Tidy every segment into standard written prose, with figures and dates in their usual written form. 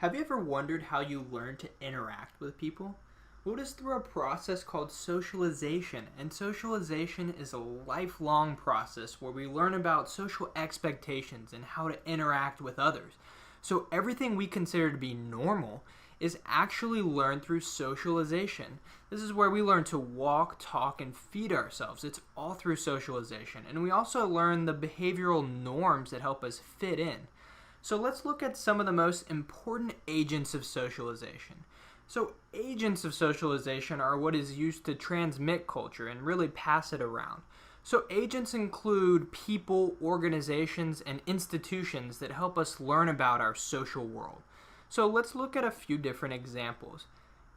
Have you ever wondered how you learn to interact with people? Well, it is through a process called socialization, and socialization is a lifelong process where we learn about social expectations and how to interact with others. So everything we consider to be normal is actually learned through socialization. This is where we learn to walk, talk, and feed ourselves. It's all through socialization. And we also learn the behavioral norms that help us fit in. So let's look at some of the most important agents of socialization. So agents of socialization are what is used to transmit culture and really pass it around. So agents include people, organizations, and institutions that help us learn about our social world. So let's look at a few different examples.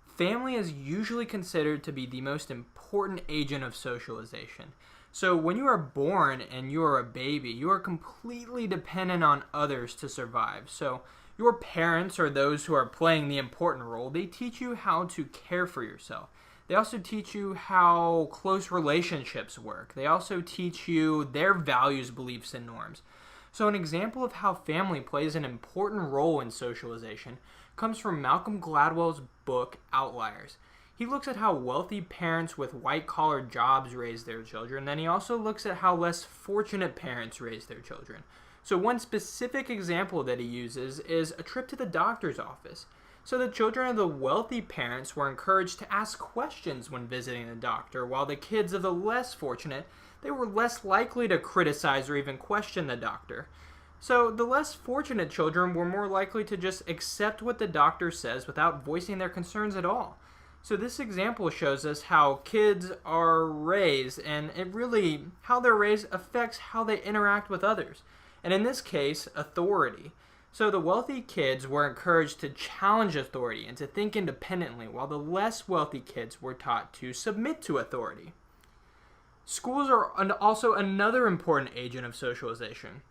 Family is usually considered to be the most important agent of socialization. So when you are born and you are a baby, you are completely dependent on others to survive. So your parents are those who are playing the important role. They teach you how to care for yourself. They also teach you how close relationships work. They also teach you their values, beliefs, and norms. So an example of how family plays an important role in socialization comes from Malcolm Gladwell's book, Outliers. He looks at how wealthy parents with white-collar jobs raise their children, then he also looks at how less fortunate parents raise their children. So one specific example that he uses is a trip to the doctor's office. So the children of the wealthy parents were encouraged to ask questions when visiting the doctor, while the kids of the less fortunate, they were less likely to criticize or even question the doctor. So the less fortunate children were more likely to just accept what the doctor says without voicing their concerns at all. So this example shows us how kids are raised, and how they're raised affects how they interact with others. And in this case, authority. So the wealthy kids were encouraged to challenge authority and to think independently, while the less wealthy kids were taught to submit to authority. Schools are also another important agent of socialization.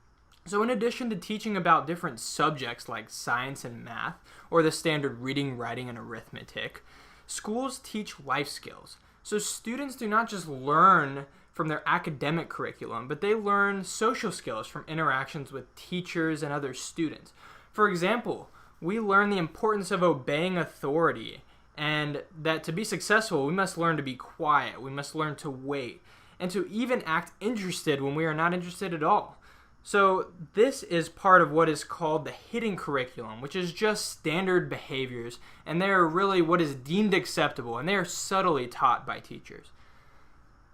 So in addition to teaching about different subjects like science and math, or the standard reading, writing, and arithmetic, schools teach life skills. So students do not just learn from their academic curriculum, but they learn social skills from interactions with teachers and other students. For example, we learn the importance of obeying authority, and that to be successful, we must learn to be quiet, we must learn to wait, and to even act interested when we are not interested at all. So this is part of what is called the hidden curriculum, which is just standard behaviors, and they are really what is deemed acceptable, and they are subtly taught by teachers.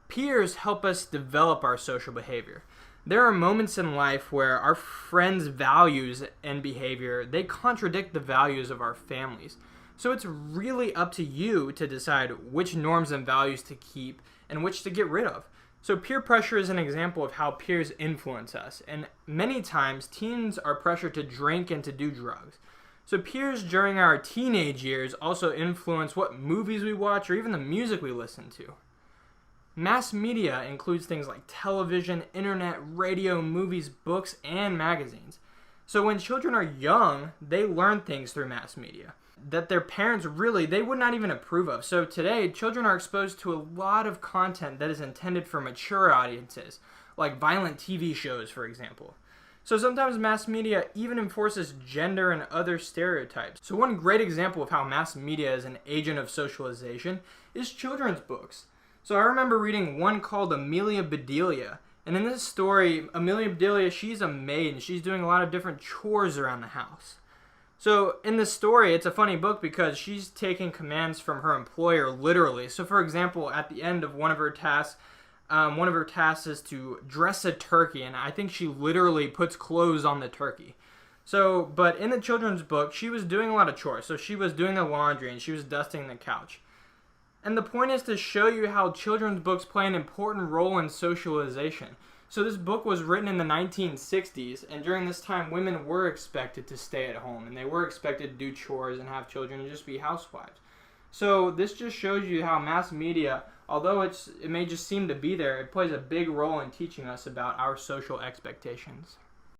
Peers help us develop our social behavior. There are moments in life where our friends' values and behavior, they contradict the values of our families. So it's really up to you to decide which norms and values to keep and which to get rid of. So peer pressure is an example of how peers influence us, and many times teens are pressured to drink and to do drugs. So peers during our teenage years also influence what movies we watch or even the music we listen to. Mass media includes things like television, internet, radio, movies, books, and magazines. So when children are young, they learn things through mass media that their parents they would not even approve of. So today, children are exposed to a lot of content that is intended for mature audiences, like violent TV shows, for example. So sometimes mass media even enforces gender and other stereotypes. So one great example of how mass media is an agent of socialization is children's books. So I remember reading one called Amelia Bedelia. And in this story, Amelia Bedelia, she's a maid and she's doing a lot of different chores around the house. So in this story, it's a funny book because she's taking commands from her employer literally. So for example, at the end of one of her tasks is to dress a turkey, and I think she literally puts clothes on the turkey. So, but in the children's book, she was doing a lot of chores. So she was doing the laundry and she was dusting the couch. And the point is to show you how children's books play an important role in socialization. So this book was written in the 1960s, and during this time, women were expected to stay at home, and they were expected to do chores and have children and just be housewives. So this just shows you how mass media, although it may just seem to be there, it plays a big role in teaching us about our social expectations.